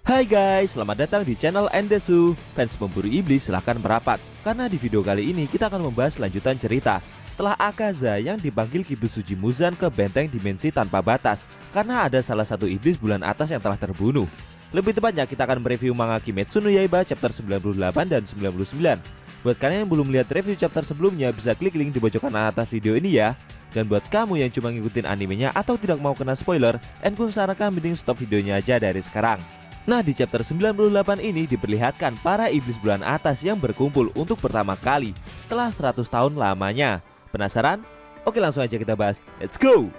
Hai guys, selamat datang di channel Endesu. Fans pemburu iblis silahkan merapat, karena di video kali ini kita akan membahas lanjutan cerita setelah Akaza yang dipanggil Kibutsuji Muzan ke benteng dimensi tanpa batas karena ada salah satu iblis bulan atas yang telah terbunuh. Lebih tepatnya kita akan mereview manga Kimetsu no Yaiba chapter 98 dan 99. Buat kalian yang belum lihat review chapter sebelumnya, bisa klik link di pojokan atas video ini ya. Dan buat kamu yang cuma ngikutin animenya atau tidak mau kena spoiler, Enkun sarankan mending stop videonya aja dari sekarang. Nah, di chapter 98 ini diperlihatkan para iblis bulan atas yang berkumpul untuk pertama kali setelah 100 tahun lamanya. Penasaran? Oke, langsung aja kita bahas. Let's go!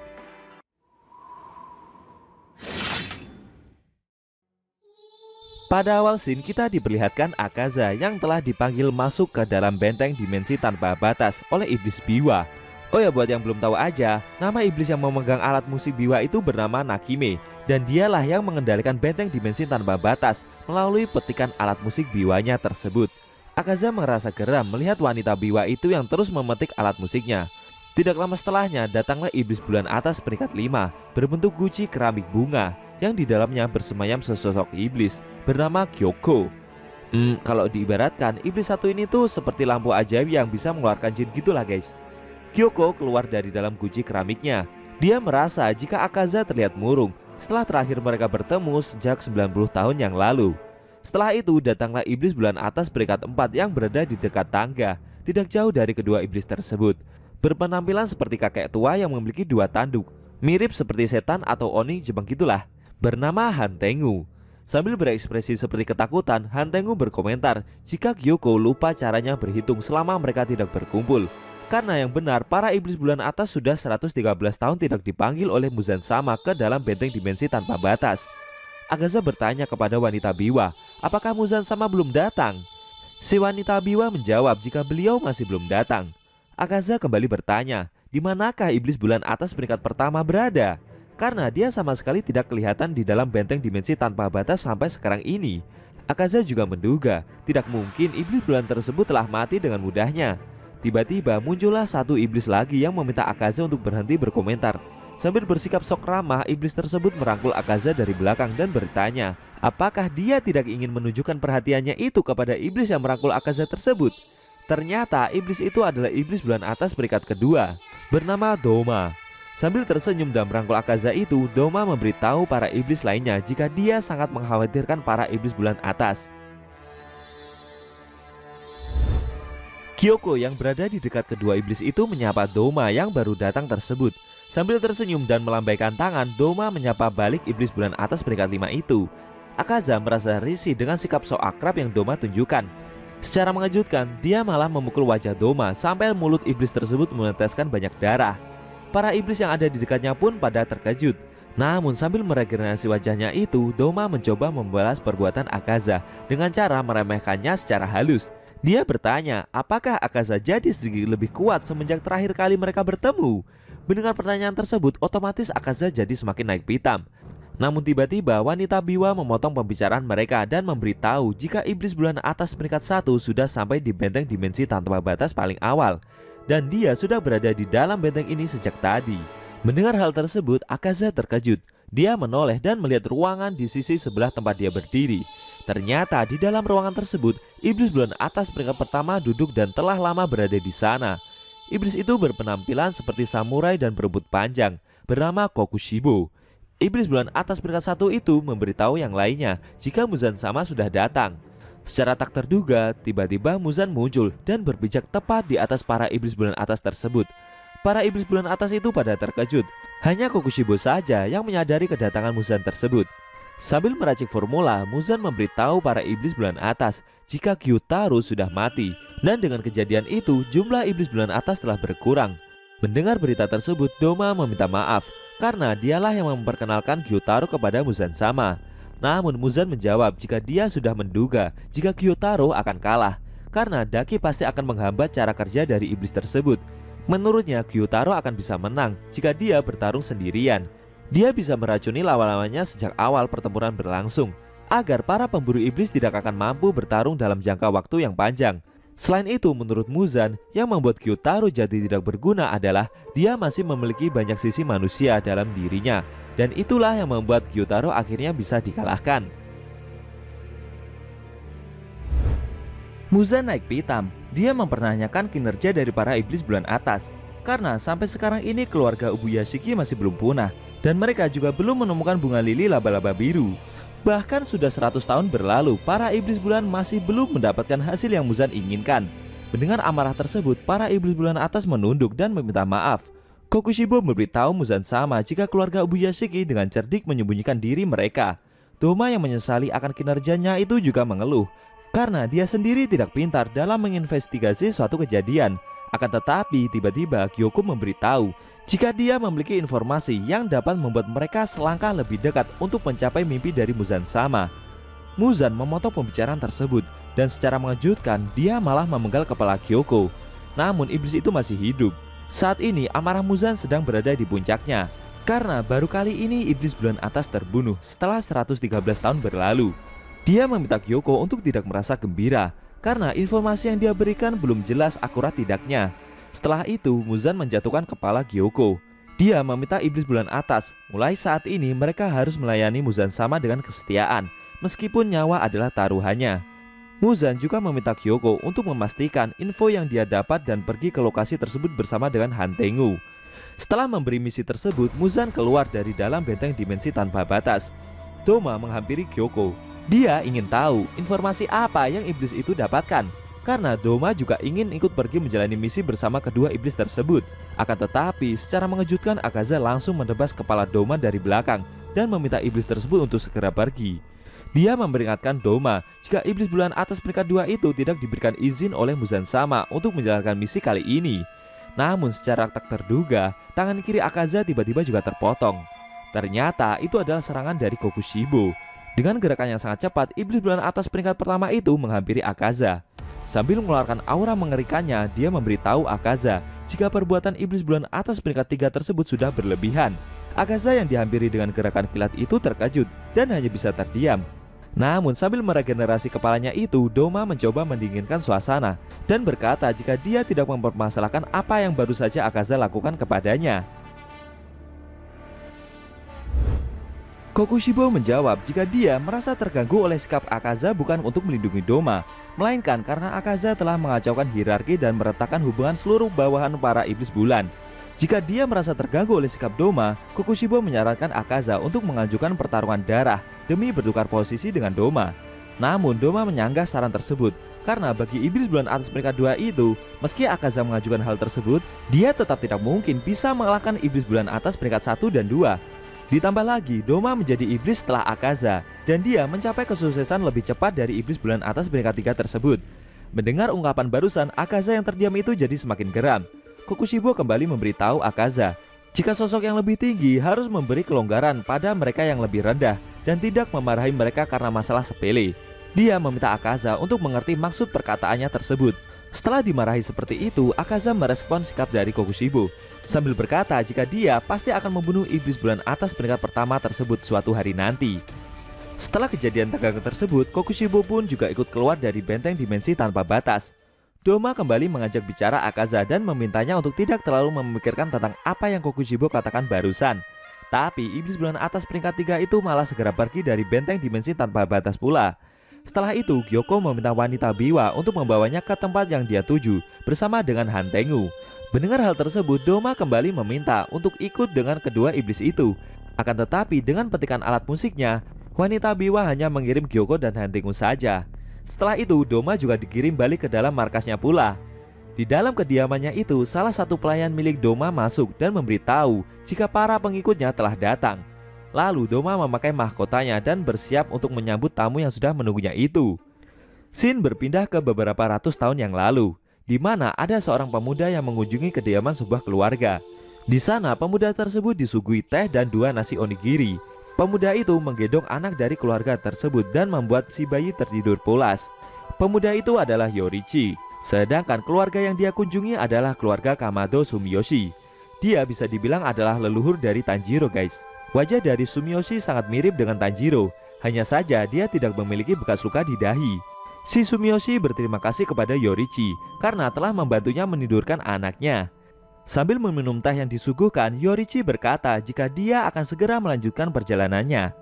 Pada awal scene kita diperlihatkan Akaza yang telah dipanggil masuk ke dalam benteng dimensi tanpa batas oleh iblis Biwa. Oh ya, buat yang belum tahu aja, nama iblis yang memegang alat musik Biwa itu bernama Nakime, dan dialah yang mengendalikan benteng dimensi tanpa batas melalui petikan alat musik Biwanya tersebut. Akaza merasa geram melihat wanita Biwa itu yang terus memetik alat musiknya. Tidak lama setelahnya datanglah iblis bulan atas peringkat 5 berbentuk guci keramik bunga yang di dalamnya bersemayam sesosok iblis bernama Kyoko. Kalau diibaratkan, iblis satu ini tuh seperti lampu ajaib yang bisa mengeluarkan jin gitulah guys. Kyoko keluar dari dalam guci keramiknya. Dia merasa jika Akaza terlihat murung setelah terakhir mereka bertemu sejak 90 tahun yang lalu. Setelah itu datanglah iblis bulan atas peringkat 4 yang berada di dekat tangga, tidak jauh dari kedua iblis tersebut. Berpenampilan seperti kakek tua yang memiliki dua tanduk, mirip seperti setan atau oni Jepang gitulah, bernama Hantengu. Sambil berekspresi seperti ketakutan, Hantengu berkomentar jika Kyoko lupa caranya berhitung selama mereka tidak berkumpul. Karena yang benar, para iblis bulan atas sudah 113 tahun tidak dipanggil oleh Muzan sama ke dalam benteng dimensi tanpa batas. Akaza bertanya kepada wanita Biwa, apakah Muzan sama belum datang? Si wanita Biwa menjawab jika beliau masih belum datang. Akaza kembali bertanya, di manakah iblis bulan atas peringkat pertama berada? Karena dia sama sekali tidak kelihatan di dalam benteng dimensi tanpa batas sampai sekarang ini. Akaza juga menduga, tidak mungkin iblis bulan tersebut telah mati dengan mudahnya. Tiba-tiba muncullah satu iblis lagi yang meminta Akaza untuk berhenti berkomentar. Sambil bersikap sok ramah, iblis tersebut merangkul Akaza dari belakang dan bertanya, apakah dia tidak ingin menunjukkan perhatiannya itu kepada iblis yang merangkul Akaza tersebut. Ternyata iblis itu adalah iblis bulan atas peringkat kedua, bernama Doma. Sambil tersenyum dan merangkul Akaza itu, Doma memberitahu para iblis lainnya jika dia sangat mengkhawatirkan para iblis bulan atas. Kyoko yang berada di dekat kedua iblis itu menyapa Doma yang baru datang tersebut. Sambil tersenyum dan melambaikan tangan, Doma menyapa balik iblis bulan atas peringkat 5 itu. Akaza merasa risih dengan sikap sok akrab yang Doma tunjukkan. Secara mengejutkan, dia malah memukul wajah Doma sampai mulut iblis tersebut meneteskan banyak darah. Para iblis yang ada di dekatnya pun pada terkejut. Namun sambil meregenerasi wajahnya itu, Doma mencoba membalas perbuatan Akaza dengan cara meremehkannya secara halus. Dia bertanya, apakah Akaza jadi sedikit lebih kuat semenjak terakhir kali mereka bertemu? Mendengar pertanyaan tersebut, otomatis Akaza jadi semakin naik pitam. Namun tiba-tiba wanita Biwa memotong pembicaraan mereka dan memberitahu jika iblis bulan atas peringkat 1 sudah sampai di benteng dimensi tanpa batas paling awal. Dan dia sudah berada di dalam benteng ini sejak tadi. Mendengar hal tersebut, Akaza terkejut. Dia menoleh dan melihat ruangan di sisi sebelah tempat dia berdiri. Ternyata di dalam ruangan tersebut, iblis bulan atas peringkat pertama duduk dan telah lama berada di sana. Iblis itu berpenampilan seperti samurai dan berambut panjang, bernama Kokushibo. Iblis bulan atas peringkat 1 itu memberitahu yang lainnya jika Muzan sama sudah datang. Secara tak terduga, tiba-tiba Muzan muncul dan berpijak tepat di atas para iblis bulan atas tersebut. Para iblis bulan atas itu pada terkejut. Hanya Kokushibo saja yang menyadari kedatangan Muzan tersebut. Sambil meracik formula, Muzan memberitahu para iblis bulan atas jika Gyutaro sudah mati. Dan dengan kejadian itu, jumlah iblis bulan atas telah berkurang. Mendengar berita tersebut, Doma meminta maaf karena dialah yang memperkenalkan Gyutaro kepada Muzan sama. Namun Muzan menjawab jika dia sudah menduga jika Gyutaro akan kalah, karena Daki pasti akan menghambat cara kerja dari iblis tersebut. Menurutnya, Gyutaro akan bisa menang jika dia bertarung sendirian. Dia bisa meracuni lawan-lawannya sejak awal pertempuran berlangsung, agar para pemburu iblis tidak akan mampu bertarung dalam jangka waktu yang panjang. Selain itu, menurut Muzan, yang membuat Gyutaro jadi tidak berguna adalah dia masih memiliki banyak sisi manusia dalam dirinya. Dan itulah yang membuat Gyutaro akhirnya bisa dikalahkan. Muzan naik pitam. Dia mempertanyakan kinerja dari para iblis bulan atas, karena sampai sekarang ini keluarga Ubuyashiki masih belum punah, dan mereka juga belum menemukan bunga lili laba-laba biru. Bahkan sudah 100 tahun berlalu, para iblis bulan masih belum mendapatkan hasil yang Muzan inginkan. Mendengar amarah tersebut, para iblis bulan atas menunduk dan meminta maaf. Kokushibo memberitahu Muzan sama jika keluarga Ubuyashiki dengan cerdik menyembunyikan diri mereka. Doma yang menyesali akan kinerjanya itu juga mengeluh, karena dia sendiri tidak pintar dalam menginvestigasi suatu kejadian. Akan tetapi tiba-tiba Gyoko memberitahu jika dia memiliki informasi yang dapat membuat mereka selangkah lebih dekat untuk mencapai mimpi dari Muzan sama. Muzan memotong pembicaraan tersebut dan secara mengejutkan dia malah memenggal kepala Gyoko. Namun iblis itu masih hidup. Saat ini amarah Muzan sedang berada di puncaknya, karena baru kali ini iblis bulan atas terbunuh setelah 113 tahun berlalu. Dia meminta Gyoko untuk tidak merasa gembira, karena informasi yang dia berikan belum jelas akurat tidaknya. Setelah itu, Muzan menjatuhkan kepala Gyoko. Dia meminta iblis bulan atas, mulai saat ini mereka harus melayani Muzan sama dengan kesetiaan, meskipun nyawa adalah taruhannya. Muzan juga meminta Gyoko untuk memastikan info yang dia dapat dan pergi ke lokasi tersebut bersama dengan Han Tengu. Setelah memberi misi tersebut, Muzan keluar dari dalam benteng dimensi tanpa batas. Doma menghampiri Gyoko. Dia ingin tahu informasi apa yang iblis itu dapatkan, karena Doma juga ingin ikut pergi menjalani misi bersama kedua iblis tersebut. Akan tetapi secara mengejutkan Akaza langsung menebas kepala Doma dari belakang dan meminta iblis tersebut untuk segera pergi. Dia memperingatkan Doma jika iblis bulan atas peringkat 2 itu tidak diberikan izin oleh Muzan sama untuk menjalankan misi kali ini. Namun secara tak terduga, tangan kiri Akaza tiba-tiba juga terpotong. Ternyata itu adalah serangan dari Kokushibo. Dengan gerakan yang sangat cepat, iblis bulan atas peringkat pertama itu menghampiri Akaza. Sambil mengeluarkan aura mengerikannya, dia memberitahu Akaza jika perbuatan iblis bulan atas peringkat 3 tersebut sudah berlebihan. Akaza yang dihampiri dengan gerakan kilat itu terkejut dan hanya bisa terdiam. Namun sambil meregenerasi kepalanya itu, Doma mencoba mendinginkan suasana dan berkata jika dia tidak mempermasalahkan apa yang baru saja Akaza lakukan kepadanya. Kokushibo menjawab jika dia merasa terganggu oleh sikap Akaza bukan untuk melindungi Doma, melainkan karena Akaza telah mengacaukan hierarki dan meretakkan hubungan seluruh bawahan para iblis bulan. Jika dia merasa terganggu oleh sikap Doma, Kokushibo menyarankan Akaza untuk mengajukan pertarungan darah demi bertukar posisi dengan Doma. Namun Doma menyanggah saran tersebut, karena bagi iblis bulan atas peringkat 2 itu, meski Akaza mengajukan hal tersebut, dia tetap tidak mungkin bisa mengalahkan iblis bulan atas peringkat 1 dan 2. Ditambah lagi, Doma menjadi iblis setelah Akaza, dan dia mencapai kesuksesan lebih cepat dari iblis bulan atas peringkat 3 tersebut. Mendengar ungkapan barusan, Akaza yang terdiam itu jadi semakin geram. Kokushibo kembali memberitahu Akaza jika sosok yang lebih tinggi harus memberi kelonggaran pada mereka yang lebih rendah dan tidak memarahi mereka karena masalah sepele. Dia meminta Akaza untuk mengerti maksud perkataannya tersebut. Setelah dimarahi seperti itu, Akaza merespon sikap dari Kokushibo sambil berkata jika dia pasti akan membunuh iblis bulan atas peringkat pertama tersebut suatu hari nanti. Setelah kejadian tegang tersebut, Kokushibo pun juga ikut keluar dari benteng dimensi tanpa batas. Doma kembali mengajak bicara Akaza dan memintanya untuk tidak terlalu memikirkan tentang apa yang Kokushibo katakan barusan. Tapi iblis bulan atas peringkat 3 itu malah segera pergi dari benteng dimensi tanpa batas pula. Setelah itu, Gyoko meminta wanita Biwa untuk membawanya ke tempat yang dia tuju bersama dengan Han Tengu. Mendengar hal tersebut, Doma kembali meminta untuk ikut dengan kedua iblis itu. Akan tetapi dengan petikan alat musiknya, wanita Biwa hanya mengirim Gyoko dan Han Tengu saja. Setelah itu, Doma juga dikirim balik ke dalam markasnya pula. Di dalam kediamannya itu, salah satu pelayan milik Doma masuk dan memberitahu jika para pengikutnya telah datang. Lalu Doma memakai mahkotanya dan bersiap untuk menyambut tamu yang sudah menunggunya itu. Scene berpindah ke beberapa ratus tahun yang lalu, di mana ada seorang pemuda yang mengunjungi kediaman sebuah keluarga. Di sana, pemuda tersebut disuguhi teh dan 2 nasi onigiri. Pemuda itu menggendong anak dari keluarga tersebut dan membuat si bayi tertidur pulas. Pemuda itu adalah Yorichi, sedangkan keluarga yang dia kunjungi adalah keluarga Kamado Sumiyoshi. Dia bisa dibilang adalah leluhur dari Tanjiro, guys. Wajah dari Sumiyoshi sangat mirip dengan Tanjiro, hanya saja dia tidak memiliki bekas luka di dahi. Si Sumiyoshi berterima kasih kepada Yorichi karena telah membantunya menidurkan anaknya. Sambil meminum teh yang disuguhkan, Yorichi berkata jika dia akan segera melanjutkan perjalanannya.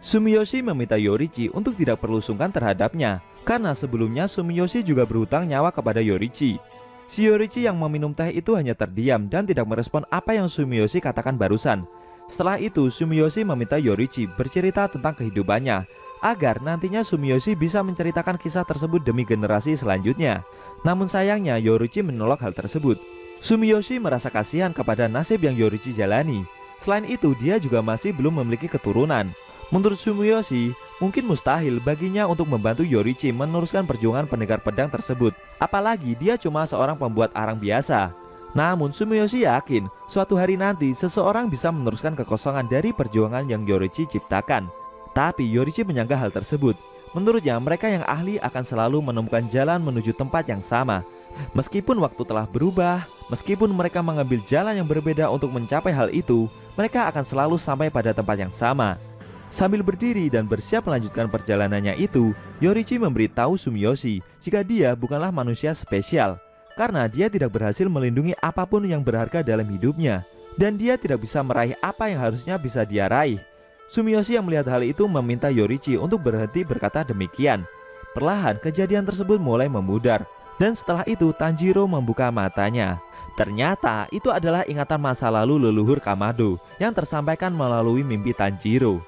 Sumiyoshi meminta Yorichi untuk tidak perlu sungkan terhadapnya, karena sebelumnya Sumiyoshi juga berhutang nyawa kepada Yorichi. Si Yorichi yang meminum teh itu hanya terdiam dan tidak merespon apa yang Sumiyoshi katakan barusan. Setelah itu Sumiyoshi meminta Yorichi bercerita tentang kehidupannya, agar nantinya Sumiyoshi bisa menceritakan kisah tersebut demi generasi selanjutnya. Namun sayangnya Yorichi menolak hal tersebut. Sumiyoshi merasa kasihan kepada nasib yang Yorichi jalani. Selain itu dia juga masih belum memiliki keturunan. Menurut Sumiyoshi, mungkin mustahil baginya untuk membantu Yorichi meneruskan perjuangan pendekar pedang tersebut. Apalagi dia cuma seorang pembuat arang biasa. Namun Sumiyoshi yakin suatu hari nanti seseorang bisa meneruskan kekosongan dari perjuangan yang Yorichi ciptakan. Tapi Yorichi menyangka hal tersebut. Menurutnya mereka yang ahli akan selalu menemukan jalan menuju tempat yang sama. Meskipun waktu telah berubah, meskipun mereka mengambil jalan yang berbeda untuk mencapai hal itu, mereka akan selalu sampai pada tempat yang sama. Sambil berdiri dan bersiap melanjutkan perjalanannya itu, Yorichi memberitahu Sumiyoshi jika dia bukanlah manusia spesial, karena dia tidak berhasil melindungi apapun yang berharga dalam hidupnya, dan dia tidak bisa meraih apa yang harusnya bisa dia raih. Sumiyoshi yang melihat hal itu meminta Yorichi untuk berhenti berkata demikian. Perlahan kejadian tersebut mulai memudar, dan setelah itu Tanjiro membuka matanya. Ternyata itu adalah ingatan masa lalu leluhur Kamado yang tersampaikan melalui mimpi Tanjiro.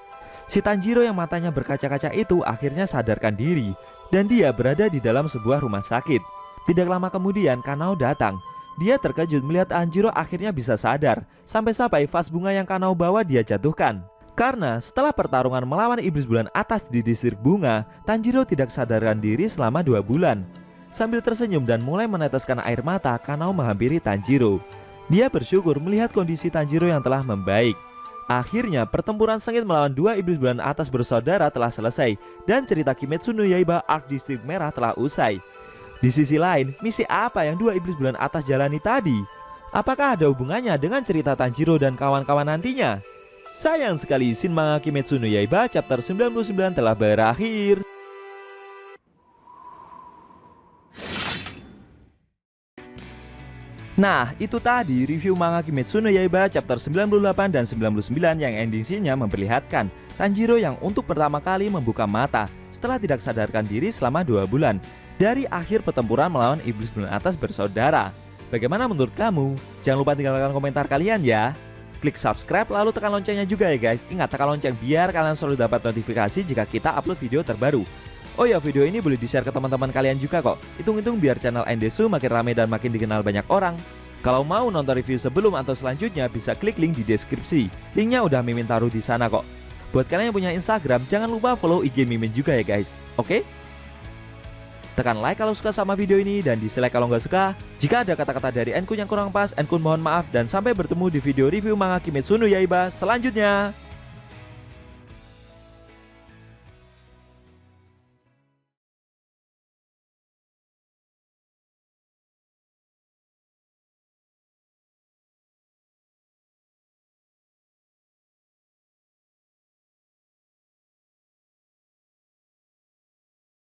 Si Tanjiro yang matanya berkaca-kaca itu akhirnya sadarkan diri, dan dia berada di dalam sebuah rumah sakit. Tidak lama kemudian Kanao datang. Dia terkejut melihat Tanjiro akhirnya bisa sadar, sampai-sampai vas bunga yang Kanao bawa dia jatuhkan. Karena setelah pertarungan melawan iblis bulan atas di distrik bunga, Tanjiro tidak sadarkan diri selama 2 bulan. Sambil tersenyum dan mulai meneteskan air mata, Kanao menghampiri Tanjiro. Dia bersyukur melihat kondisi Tanjiro yang telah membaik. Akhirnya pertempuran sengit melawan 2 iblis bulan atas bersaudara telah selesai, dan cerita Kimetsu no Yaiba Arc Distrik Merah telah usai. Di sisi lain, misi apa yang 2 iblis bulan atas jalani tadi? Apakah ada hubungannya dengan cerita Tanjiro dan kawan-kawan nantinya? Sayang sekali Shin Manga Kimetsu no Yaiba chapter 99 telah berakhir. Nah, itu tadi review manga Kimetsu no Yaiba chapter 98 dan 99 yang ending scene-nya memperlihatkan Tanjiro yang untuk pertama kali membuka mata setelah tidak sadarkan diri selama 2 bulan dari akhir pertempuran melawan iblis bulan atas bersaudara. Bagaimana menurut kamu? Jangan lupa tinggalkan komentar kalian ya. Klik subscribe lalu tekan loncengnya juga ya guys. Ingat tekan lonceng biar kalian selalu dapat notifikasi jika kita upload video terbaru. Oh ya, video ini boleh di-share ke teman-teman kalian juga kok. Hitung-hitung biar channel Endesu makin rame dan makin dikenal banyak orang. Kalau mau nonton review sebelum atau selanjutnya bisa klik link di deskripsi. Linknya udah Mimin taruh di sana kok. Buat kalian yang punya Instagram, jangan lupa follow IG Mimin juga ya guys. Oke? Tekan like kalau suka sama video ini dan dislike kalau nggak suka. Jika ada kata-kata dari Enkun yang kurang pas, Enkun mohon maaf dan sampai bertemu di video review manga Kimetsu no Yaiba selanjutnya.